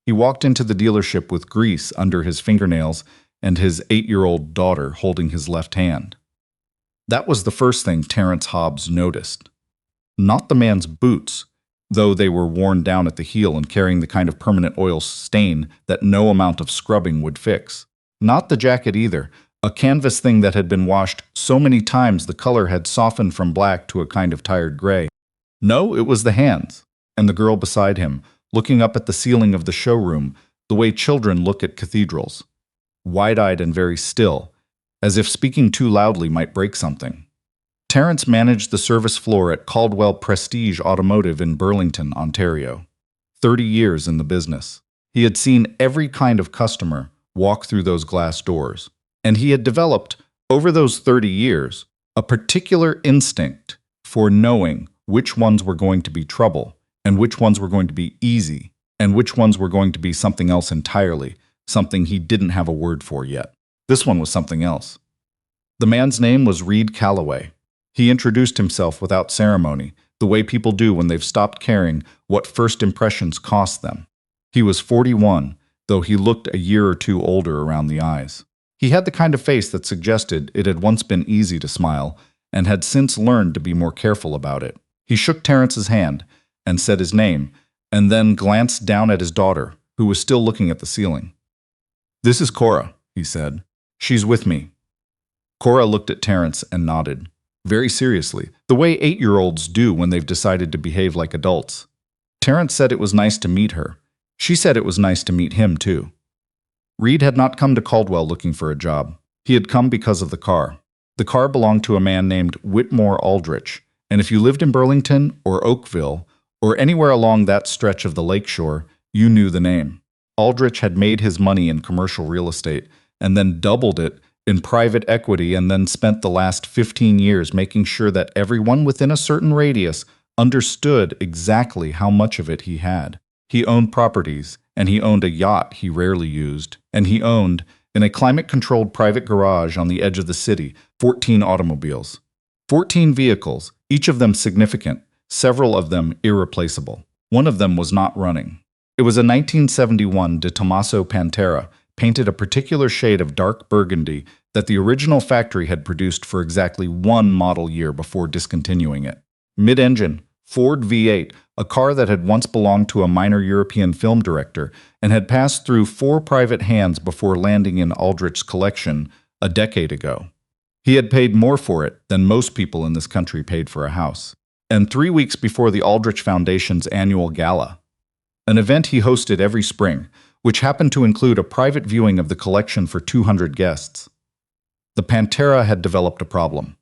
He walked into the dealership with grease under his fingernails and his 8-year-old daughter holding his left hand. That was the first thing Terrence Hobbs noticed. Not the man's boots, though they were worn down at the heel and carrying the kind of permanent oil stain that no amount of scrubbing would fix. Not the jacket either, a canvas thing that had been washed so many times the color had softened from black to a kind of tired gray. No, it was the hands, and the girl beside him, looking up at the ceiling of the showroom, the way children look at cathedrals, wide-eyed and very still, as if speaking too loudly might break something. Terrence managed the service floor at Caldwell Prestige Automotive in Burlington, Ontario. 30 years in the business. He had seen every kind of customer walk through those glass doors, and he had developed, over those 30 years, a particular instinct for knowing which ones were going to be trouble, and which ones were going to be easy, and which ones were going to be something else entirely, something he didn't have a word for yet. This one was something else. The man's name was Reid Calloway. He introduced himself without ceremony, the way people do when they've stopped caring what first impressions cost them. He was 41, though he looked a year or two older around the eyes. He had the kind of face that suggested it had once been easy to smile, and had since learned to be more careful about it. He shook Terrence's hand and said his name, and then glanced down at his daughter, who was still looking at the ceiling. "This is Cora," he said. "She's with me." Cora looked at Terrence and nodded, very seriously, the way 8-year-olds do when they've decided to behave like adults. Terrence said it was nice to meet her. She said it was nice to meet him, too. Reid had not come to Caldwell looking for a job. He had come because of the car. The car belonged to a man named Whitmore Aldrich, and if you lived in Burlington or Oakville, or anywhere along that stretch of the lakeshore, you knew the name. Aldrich had made his money in commercial real estate, and then doubled it in private equity, and then spent the last 15 years making sure that everyone within a certain radius understood exactly how much of it he had. He owned properties, and he owned a yacht he rarely used, and he owned, in a climate-controlled private garage on the edge of the city, 14 automobiles. 14 vehicles, each of them significant, several of them irreplaceable. One of them was not running. It was a 1971 de Tomaso Pantera, painted a particular shade of dark burgundy that the original factory had produced for exactly one model year before discontinuing it. Mid-engine, Ford V8, a car that had once belonged to a minor European film director and had passed through 4 private hands before landing in Aldrich's collection a decade ago. He had paid more for it than most people in this country paid for a house. And 3 weeks before the Aldrich Foundation's annual gala, an event he hosted every spring, which happened to include a private viewing of the collection for 200 guests. The Pantera had developed a problem.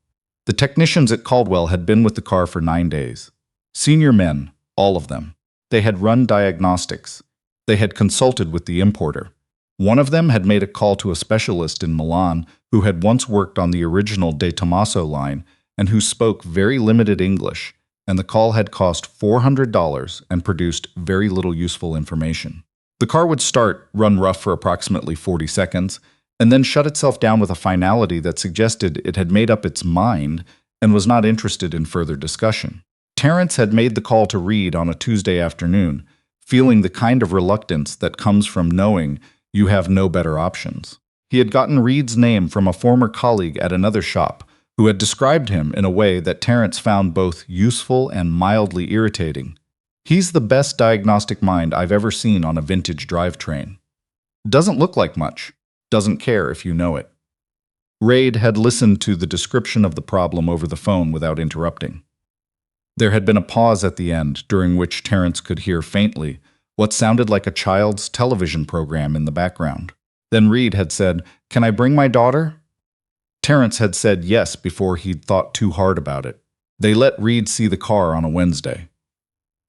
The technicians at Caldwell had been with the car for 9 days. Senior men, all of them. They had run diagnostics. They had consulted with the importer. One of them had made a call to a specialist in Milan who had once worked on the original De Tomaso line and who spoke very limited English, and the call had cost $400 and produced very little useful information. The car would start, run rough for approximately 40 seconds, and then shut itself down with a finality that suggested it had made up its mind and was not interested in further discussion. Terrence had made the call to Reid on a Tuesday afternoon, feeling the kind of reluctance that comes from knowing you have no better options. He had gotten Reid's name from a former colleague at another shop, who had described him in a way that Terrence found both useful and mildly irritating. "He's the best diagnostic mind I've ever seen on a vintage drivetrain. Doesn't look like much. Doesn't care if you know it." Reid had listened to the description of the problem over the phone without interrupting. There had been a pause at the end, during which Terrence could hear faintly what sounded like a child's television program in the background. Then Reid had said, "Can I bring my daughter?" Terrence had said yes before he'd thought too hard about it. They let Reid see the car on a Wednesday.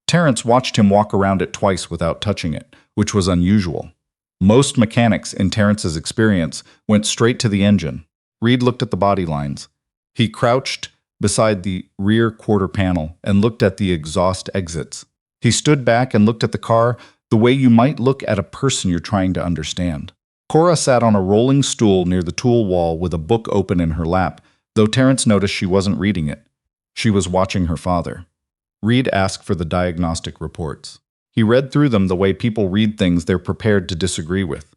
Terrence watched him walk around it twice without touching it, which was unusual. Most mechanics, in Terrence's experience, went straight to the engine. Reid looked at the body lines. He crouched beside the rear quarter panel and looked at the exhaust exits. He stood back and looked at the car the way you might look at a person you're trying to understand. Cora sat on a rolling stool near the tool wall with a book open in her lap, though Terrence noticed she wasn't reading it. She was watching her father. Reid asked for the diagnostic reports. He read through them the way people read things they're prepared to disagree with.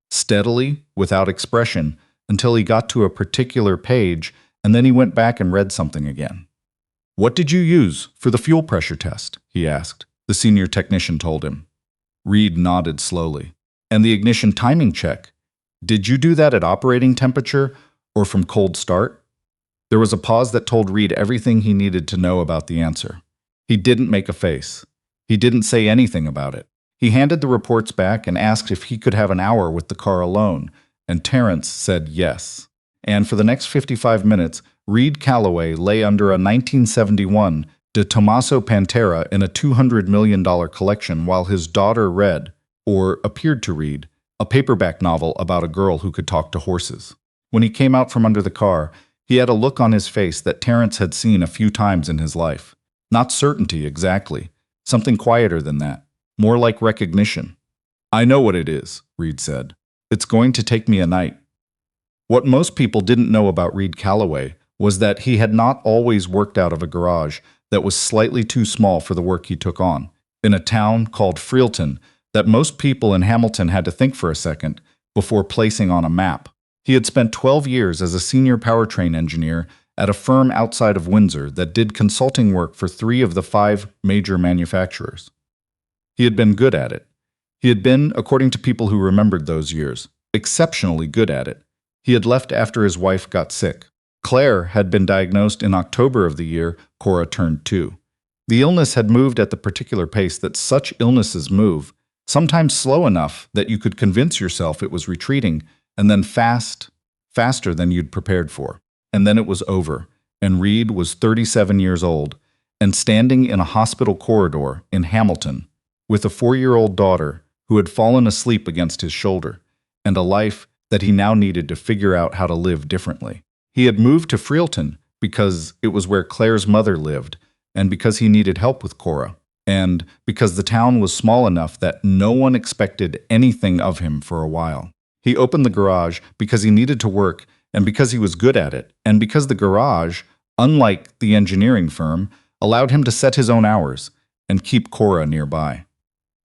Steadily, without expression, until he got to a particular page, and then he went back and read something again. "What did you use for the fuel pressure test?" he asked. The senior technician told him. Reid nodded slowly. "And the ignition timing check? Did you do that at operating temperature or from cold start?" There was a pause that told Reid everything he needed to know about the answer. He didn't make a face. He didn't say anything about it. He handed the reports back and asked if he could have an hour with the car alone, and Terrence said yes. And for the next 55 minutes, Reid Calloway lay under a 1971 de Tomaso Pantera in a $200 million collection while his daughter read, or appeared to read, a paperback novel about a girl who could talk to horses. When he came out from under the car, he had a look on his face that Terrence had seen a few times in his life. Not certainty exactly, something quieter than that, more like recognition. "I know what it is," Reid said. "It's going to take me a night." What most people didn't know about Reid Calloway was that he had not always worked out of a garage that was slightly too small for the work he took on, in a town called Burlington that most people in Hamilton had to think for a second before placing on a map. He had spent 12 years as a senior powertrain engineer at a firm outside of Windsor that did consulting work for 3 of the 5 major manufacturers. He had been good at it. He had been, according to people who remembered those years, exceptionally good at it. He had left after his wife got sick. Claire had been diagnosed in October of the year Cora turned 2. The illness had moved at the particular pace that such illnesses move, sometimes slow enough that you could convince yourself it was retreating, and then faster than you'd prepared for. And then it was over, and Reid was 37 years old, and standing in a hospital corridor in Hamilton, with a 4-year-old daughter who had fallen asleep against his shoulder, and a life that he now needed to figure out how to live differently. He had moved to Burlington because it was where Claire's mother lived, and because he needed help with Cora, and because the town was small enough that no one expected anything of him for a while. He opened the garage because he needed to work, and because he was good at it, and because the garage, unlike the engineering firm, allowed him to set his own hours and keep Cora nearby.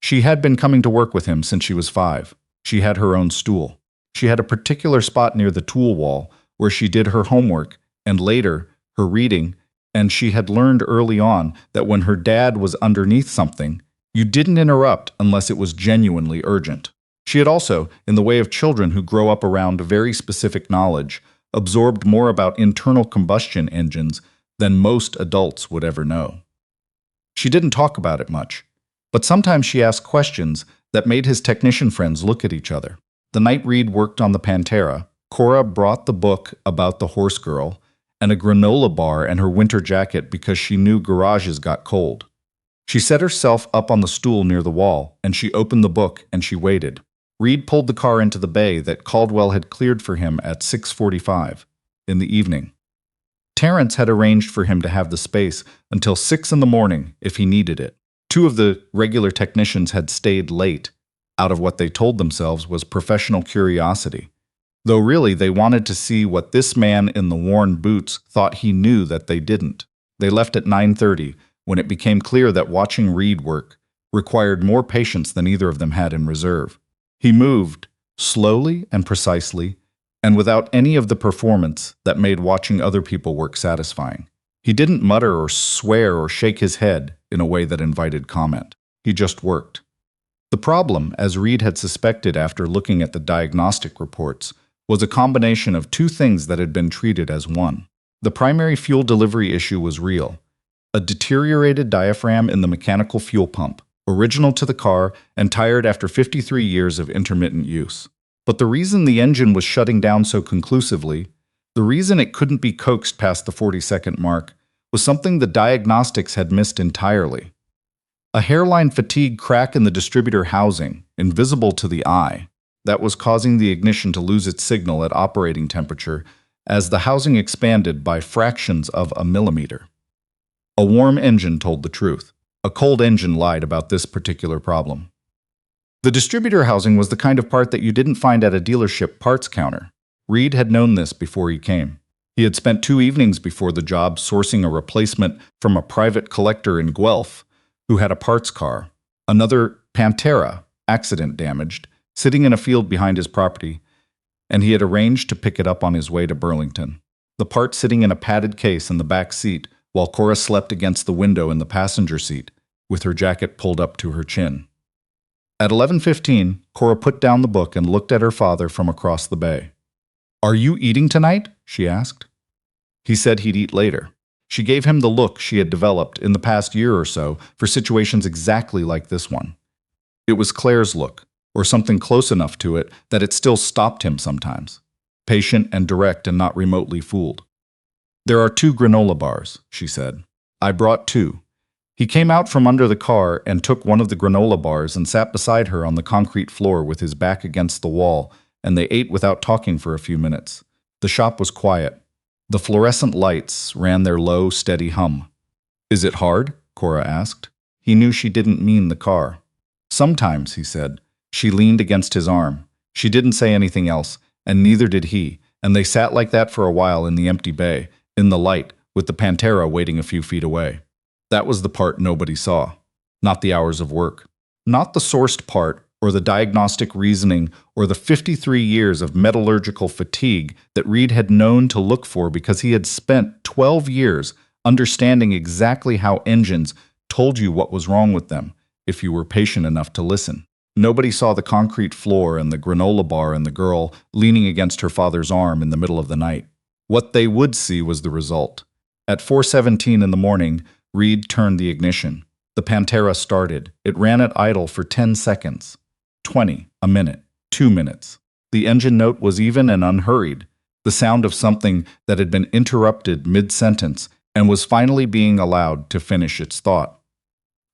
She had been coming to work with him since she was 5. She had her own stool. She had a particular spot near the tool wall where she did her homework and later her reading, and she had learned early on that when her dad was underneath something, you didn't interrupt unless it was genuinely urgent. She had also, in the way of children who grow up around very specific knowledge, absorbed more about internal combustion engines than most adults would ever know. She didn't talk about it much, but sometimes she asked questions that made his technician friends look at each other. The night Reid worked on the Pantera, Cora brought the book about the horse girl and a granola bar and her winter jacket because she knew garages got cold. She set herself up on the stool near the wall, and she opened the book and she waited. Reid pulled the car into the bay that Caldwell had cleared for him at 6:45 in the evening. Terrence had arranged for him to have the space until 6 in the morning if he needed it. 2 of the regular technicians had stayed late, out of what they told themselves was professional curiosity, though really they wanted to see what this man in the worn boots thought he knew that they didn't. They left at 9:30 when it became clear that watching Reid work required more patience than either of them had in reserve. He moved, slowly and precisely, and without any of the performance that made watching other people work satisfying. He didn't mutter or swear or shake his head in a way that invited comment. He just worked. The problem, as Reid had suspected after looking at the diagnostic reports, was a combination of 2 things that had been treated as one. The primary fuel delivery issue was real: a deteriorated diaphragm in the mechanical fuel pump, original to the car and tired after 53 years of intermittent use. But the reason the engine was shutting down so conclusively, the reason it couldn't be coaxed past the 40-second mark, was something the diagnostics had missed entirely. A hairline fatigue crack in the distributor housing, invisible to the eye, that was causing the ignition to lose its signal at operating temperature as the housing expanded by fractions of a millimeter. A warm engine told the truth. A cold engine lied about this particular problem. The distributor housing was the kind of part that you didn't find at a dealership parts counter. Reid had known this before he came. He had spent 2 evenings before the job sourcing a replacement from a private collector in Guelph who had a parts car. Another Pantera, accident damaged, sitting in a field behind his property, and he had arranged to pick it up on his way to Burlington. The part sitting in a padded case in the back seat, while Cora slept against the window in the passenger seat, with her jacket pulled up to her chin. At 11:15, Cora put down the book and looked at her father from across the bay. "Are you eating tonight?" she asked. He said he'd eat later. She gave him the look she had developed in the past year or so for situations exactly like this one. It was Claire's look, or something close enough to it that it still stopped him sometimes. Patient and direct and not remotely fooled. "There are 2 granola bars," she said. "I brought 2. He came out from under the car and took one of the granola bars and sat beside her on the concrete floor with his back against the wall, and they ate without talking for a few minutes. The shop was quiet. The fluorescent lights ran their low, steady hum. "Is it hard?" Cora asked. He knew she didn't mean the car. "Sometimes," he said. She leaned against his arm. She didn't say anything else, and neither did he, and they sat like that for a while in the empty bay, in the light, with the Pantera waiting a few feet away. That was the part nobody saw. Not the hours of work. Not the sourced part, or the diagnostic reasoning, or the 53 years of metallurgical fatigue that Reid had known to look for because he had spent 12 years understanding exactly how engines told you what was wrong with them, if you were patient enough to listen. Nobody saw the concrete floor and the granola bar and the girl leaning against her father's arm in the middle of the night. What they would see was the result. At 4:17 in the morning, Reid turned the ignition. The Pantera started. It ran at idle for 10 seconds. 20, a minute, 2 minutes. The engine note was even and unhurried, the sound of something that had been interrupted mid-sentence and was finally being allowed to finish its thought.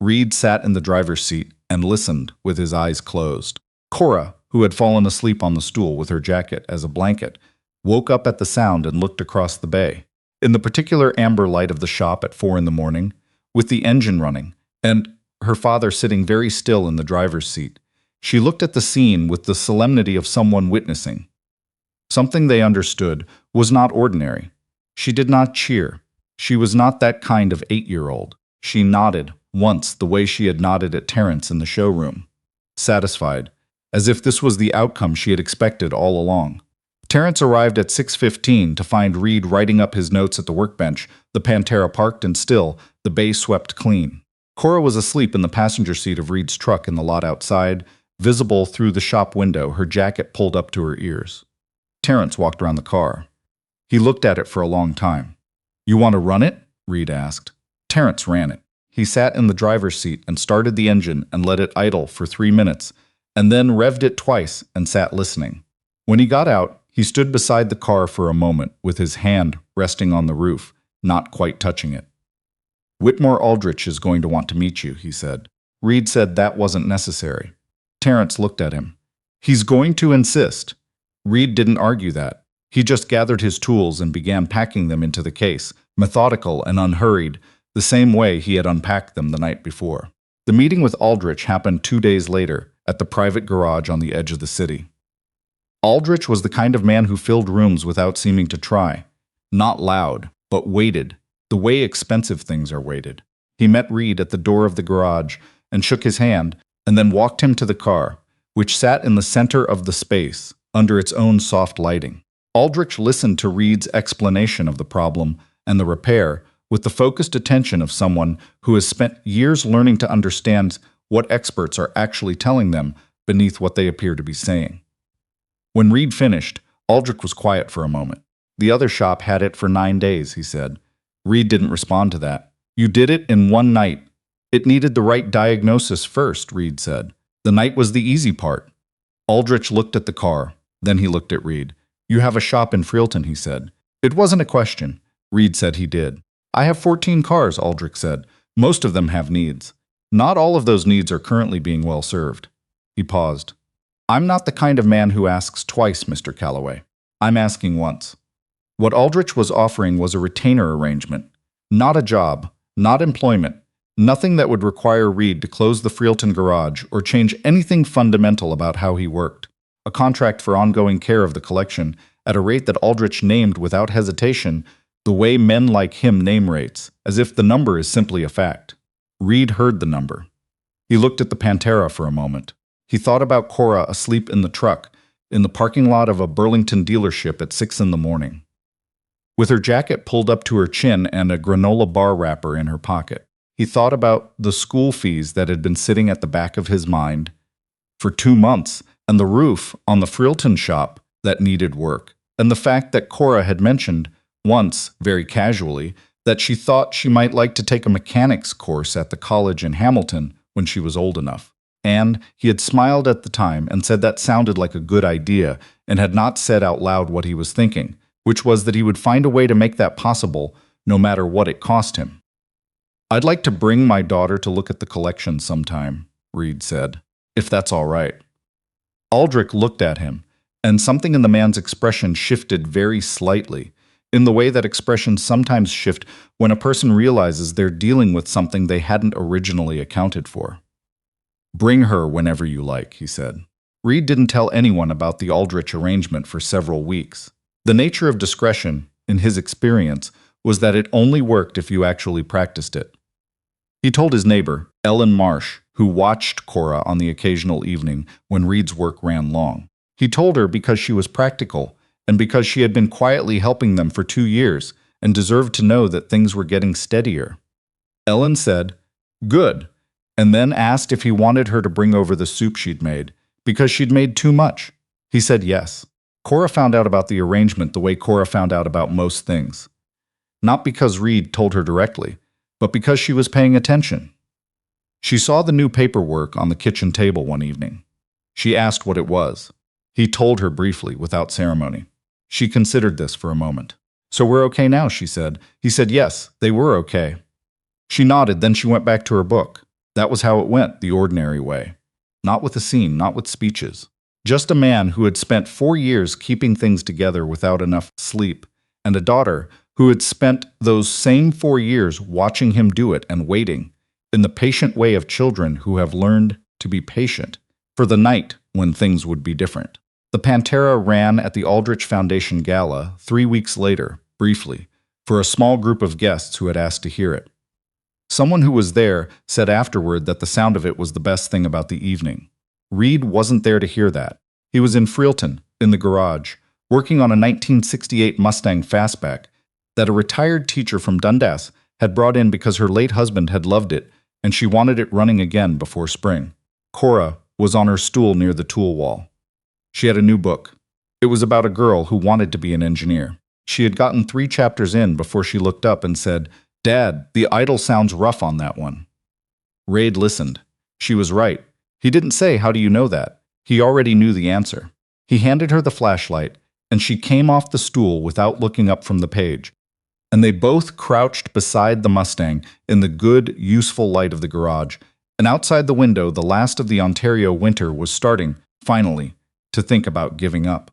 Reid sat in the driver's seat and listened with his eyes closed. Cora, who had fallen asleep on the stool with her jacket as a blanket, woke up at the sound and looked across the bay. In the particular amber light of the shop at 4 in the morning, with the engine running, and her father sitting very still in the driver's seat, she looked at the scene with the solemnity of someone witnessing. Something they understood was not ordinary. She did not cheer. She was not that kind of 8-year-old. She nodded, once the way she had nodded at Terrence in the showroom. Satisfied, as if this was the outcome she had expected all along. Terrence arrived at 6:15 to find Reid writing up his notes at the workbench, the Pantera parked and still, the bay swept clean. Cora was asleep in the passenger seat of Reid's truck in the lot outside, visible through the shop window, her jacket pulled up to her ears. Terrence walked around the car. He looked at it for a long time. "You want to run it?" Reid asked. Terrence ran it. He sat in the driver's seat and started the engine and let it idle for 3 minutes, and then revved it twice and sat listening. When he got out, he stood beside the car for a moment with his hand resting on the roof, not quite touching it. "Whitmore Aldrich is going to want to meet you," he said. Reid said that wasn't necessary. Terrence looked at him. "He's going to insist." Reid didn't argue that. He just gathered his tools and began packing them into the case, methodical and unhurried, the same way he had unpacked them the night before. The meeting with Aldrich happened 2 days later, at the private garage on the edge of the city. Aldrich was the kind of man who filled rooms without seeming to try. Not loud, but weighted, the way expensive things are weighted. He met Reid at the door of the garage and shook his hand, and then walked him to the car, which sat in the center of the space, under its own soft lighting. Aldrich listened to Reid's explanation of the problem and the repair with the focused attention of someone who has spent years learning to understand what experts are actually telling them beneath what they appear to be saying. When Reid finished, Aldrich was quiet for a moment. "The other shop had it for 9 days, he said. Reid didn't respond to that. "You did it in one night. It needed the right diagnosis first," Reid said. "The night was the easy part." Aldrich looked at the car. Then he looked at Reid. "You have a shop in Freelton," he said. It wasn't a question. Reid said he did. "I have 14 cars," Aldrich said. "Most of them have needs. Not all of those needs are currently being well served." He paused. "I'm not the kind of man who asks twice, Mr. Calloway. I'm asking once." What Aldrich was offering was a retainer arrangement. Not a job, not employment, nothing that would require Reid to close the Freelton garage or change anything fundamental about how he worked. A contract for ongoing care of the collection at a rate that Aldrich named without hesitation, the way men like him name rates, as if the number is simply a fact. Reid heard the number. He looked at the Pantera for a moment. He thought about Cora asleep in the truck, in the parking lot of a Burlington dealership at 6 in the morning, with her jacket pulled up to her chin and a granola bar wrapper in her pocket. He thought about the school fees that had been sitting at the back of his mind for 2 months, and the roof on the Frilton shop that needed work, and the fact that Cora had mentioned once, very casually, that she thought she might like to take a mechanics course at the college in Hamilton when she was old enough. And he had smiled at the time and said that sounded like a good idea, and had not said out loud what he was thinking, which was that he would find a way to make that possible, no matter what it cost him. "I'd like to bring my daughter to look at the collection sometime," Reid said, "if that's all right." Aldrich looked at him, and something in the man's expression shifted very slightly, in the way that expressions sometimes shift when a person realizes they're dealing with something they hadn't originally accounted for. "Bring her whenever you like," he said. Reid didn't tell anyone about the Aldrich arrangement for several weeks. The nature of discretion, in his experience, was that it only worked if you actually practiced it. He told his neighbor, Ellen Marsh, who watched Cora on the occasional evening when Reid's work ran long. He told her because she was practical, and because she had been quietly helping them for 2 years, and deserved to know that things were getting steadier. Ellen said, "Good," and then asked if he wanted her to bring over the soup she'd made, because she'd made too much. He said yes. Cora found out about the arrangement the way Cora found out about most things. Not because Reid told her directly, but because she was paying attention. She saw the new paperwork on the kitchen table one evening. She asked what it was. He told her briefly, without ceremony. She considered this for a moment. "So we're okay now," she said. He said yes, they were okay. She nodded, then she went back to her book. That was how it went, the ordinary way. Not with a scene, not with speeches. Just a man who had spent 4 years keeping things together without enough sleep, and a daughter who had spent those same 4 years watching him do it and waiting, in the patient way of children who have learned to be patient, for the night when things would be different. The Pantera ran at the Aldrich Foundation Gala 3 weeks later, briefly, for a small group of guests who had asked to hear it. Someone who was there said afterward that the sound of it was the best thing about the evening. Reid wasn't there to hear that. He was in Frilton, in the garage, working on a 1968 Mustang Fastback that a retired teacher from Dundas had brought in because her late husband had loved it and she wanted it running again before spring. Cora was on her stool near the tool wall. She had a new book. It was about a girl who wanted to be an engineer. She had gotten 3 chapters in before she looked up and said, "Dad, the idol sounds rough on that one." Reid listened. She was right. He didn't say, "How do you know that?" He already knew the answer. He handed her the flashlight, and she came off the stool without looking up from the page, and they both crouched beside the Mustang in the good, useful light of the garage, and outside the window the last of the Ontario winter was starting, finally, to think about giving up.